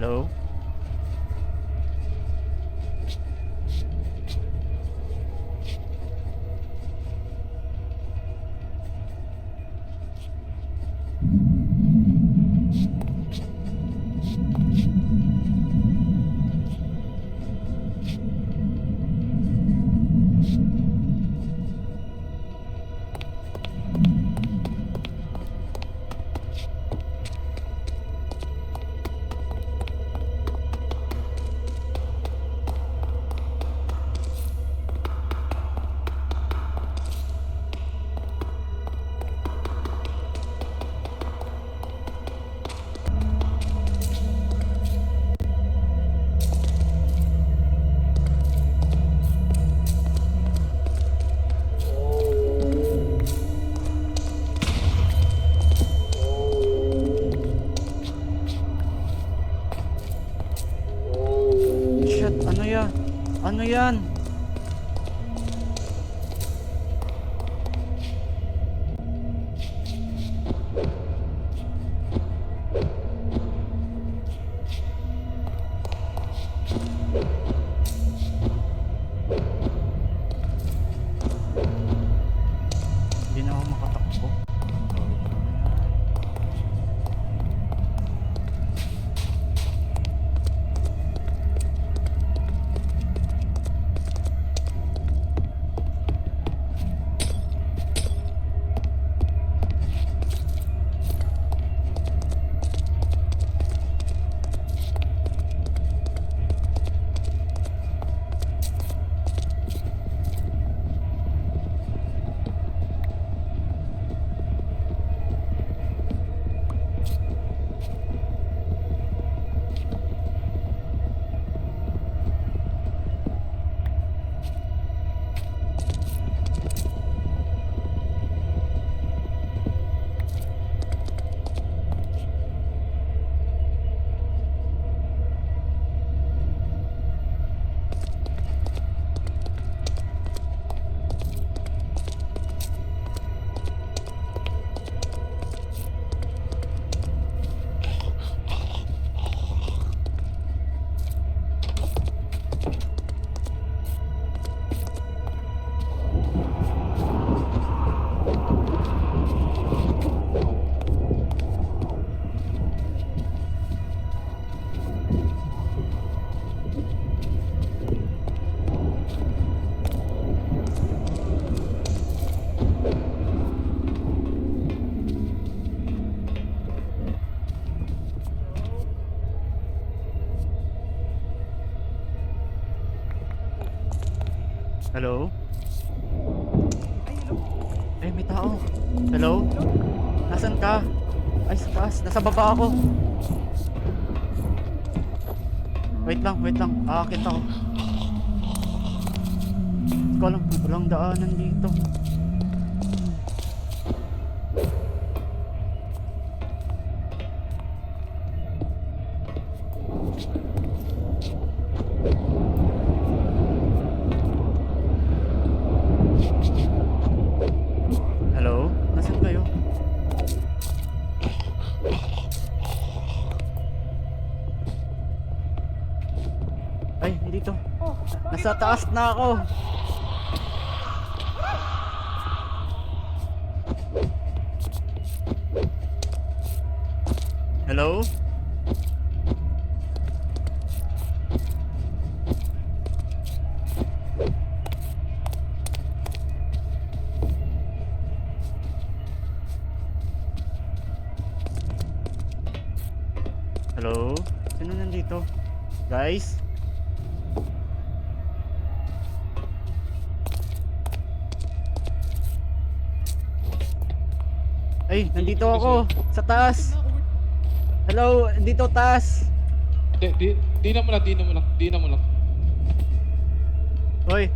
Hello? Shit, ano yan? Ano yan? Hindi na ako makatakbo. Hello? Ay, hello? Eh, may tao. Hello? Nasaan ka? Ay, sa taas. Nasa baba ako. Wait lang. Aakit ako. Hindi ko alam. Walang daanan dito. Hello? Nasaan kayo? Ay, hindi to. Oh, Nasa taas na ako. Hello? Hello? Sino nandito? Guys? Ay, nandito ako sa taas. Hello, dito taas. Di na mo lang. Hoy.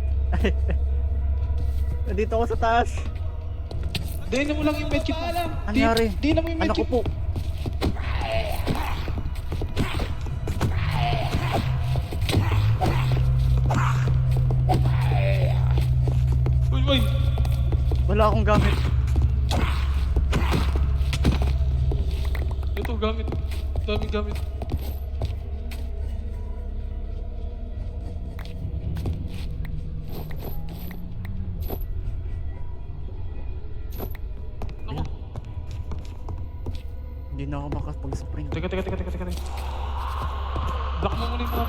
Nandito ako sa taas. Di na mo lang yung medkit mo. Anyari? Di na mo yung Anak ko medkit. po. Uy. Wala akong gamit. Ito, gamit. Daming gamit. Hindi na ako makapag-sprint. Teka. Block mo muna yung mga...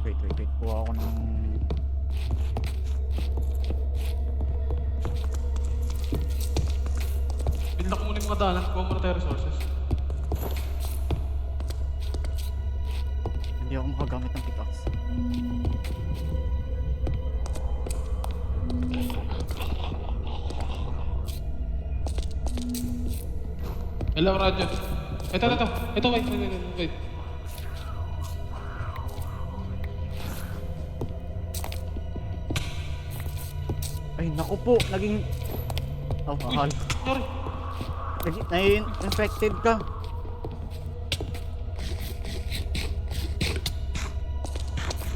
Wait. Kuha ako ng... Block muna yung mga dalan. Kuha muna tayo resources. Hindi ako makagamit ng pickaxe. Hello, radyo. Ito, wait. Ay, naku po. Naging... Oh, Uy, mahal. sorry. Infected ka.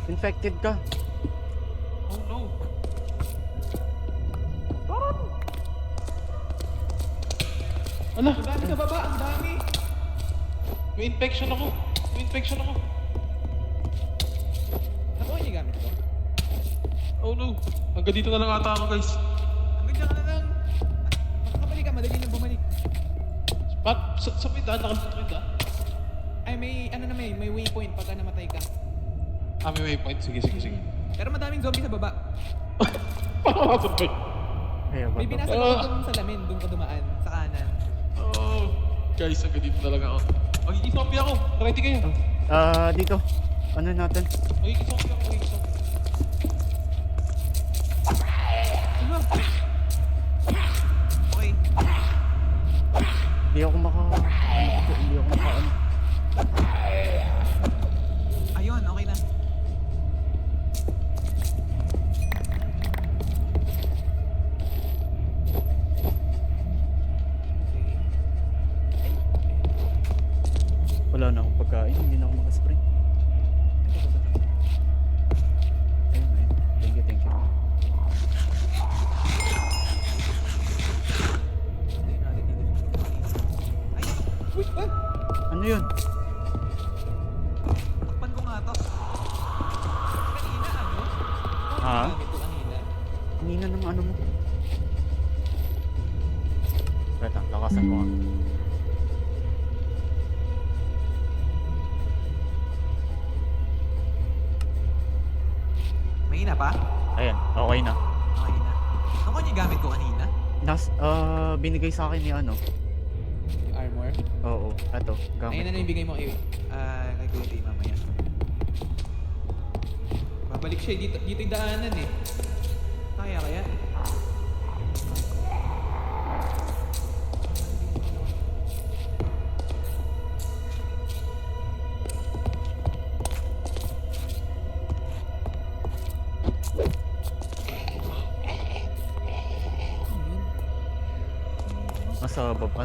Infected ka. Oh no. Ala, Ang dami sa baba, ang dami. may infection ako. Nakuha niyo yung gamit ko? Oh no. Hanggang dito na lang ata ako, guys. Hanggang dyan ka na lang. Makakabalik ka, madali nang bumalik. Sa may daan, nakalimutan ko yung daan. Ay, may waypoint pagka namatay ka. May waypoint. Sige. Pero madaming zombie sa baba. Paano makasurvive? Ay, May ba't binasag ako dun sa lamin, dun ka dumaan, sa kanan. Oh. Guys, hanggang dito na lang ako. Magiging zombie ako. Ready kayo. dito. Ano natin? Magiging zombie ako. Ano? Okay. Hindi ako maka... Hindi ako maka... Ano. Ayun, okay na. Wala na akong pagkain. Hindi na ako maka-sprint. Ayun. Thank you. Uy, ah! Ano yun? Takpan ko nga to. Kanina ano? Ha? Gamit ko kanina. Kanina ng ano mo. Wait, lakasan ko nga. Mahina pa? Ayan, okay na. Okay na. Nakuha niyo yung gamit ko kanina? Binigay sa akin ni ano. Yung armor? Oo, eto, Ayun gamit. na yung bigay mo kay Kuya Tay mamaya. Babalik siya, dito yung daanan eh. Kaya?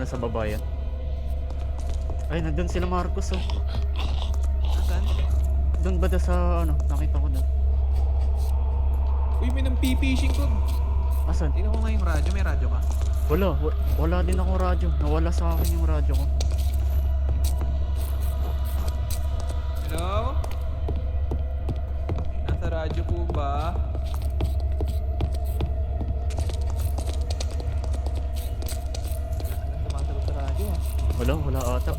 Nasa baba yan. Ay, nandun sila Marcos oh. Nasaan? Doon ba sa ano, nakita ko doon. Uy, may nang fishing ko. Asan? Tingnan ko nga yung radyo, may radyo ka. Wala din akong radyo. Nawala sa akin yung radyo ko. Hello? Nasa radyo po ba? Anong sumasagot sa radyo ah? Wala ata.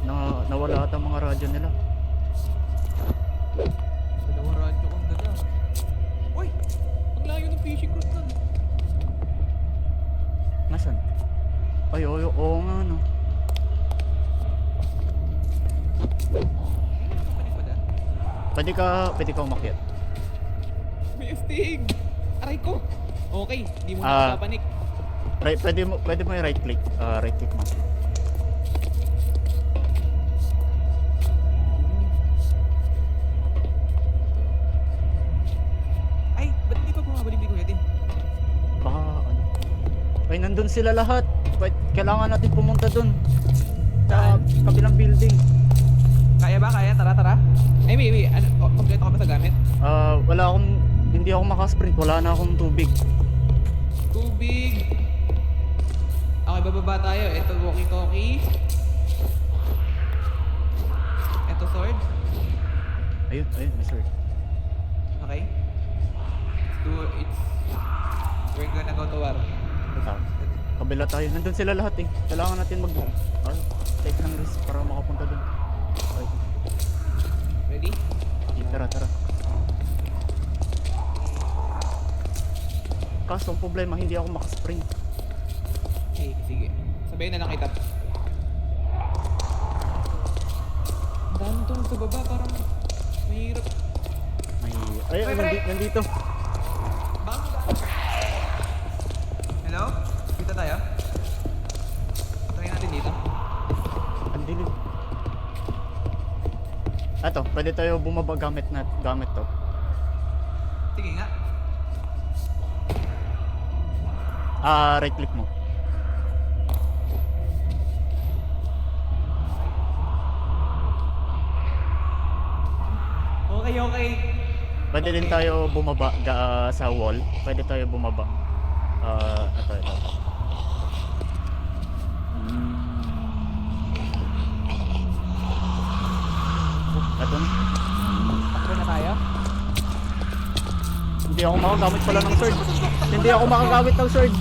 Nawala ata mga radyo nila. Dalawang radyo kong dala. Uy! Ang layo ng fishing cruise nun. Nasaan? Ay, oo nga no. Kapalik pa da? Pwede ka umakyat. May astig! Aray ko! Okay, di mo Ah. na papanik. Pwede mo i-right click. Right click mo. Ay, ba't hindi pa bumabalik ni Kuya Tin? Baka ano. Ay, nandun sila lahat. Kailangan natin pumunta dun. Sa kabilang building. Kaya ba? Kaya? Tara. Ay, wait. Ano, kompleto ka ba sa gamit? Hindi ako makasprint. Wala na akong tubig. Tubig! Okay, bababa tayo. Ito walkie-talkie. Ito sword. Ayun, may sword. Okay. We're gonna go to war. Ah, Kabila tayo. Nandun sila lahat eh. Kailangan natin take ng risk para makapunta dun. Okay. Ready? Tara, tara. Kaso ang problema, hindi ako makaspring. Okay, sige. Sabayin na lang kita. Ang dami doon sa baba, parang mahirap. Nandito. Hello? Kita tayo? Try natin dito. Ang dilim. Eto, pwede tayo bumaba gamit to. Sige nga. Right click mo. Okay. Pwede din tayo bumaba sa wall. Pwede tayo bumaba. Ito. Ito na. Takbo na tayo? Hindi ako makagamit pala ng sword. Hindi ako makagamit ng sword.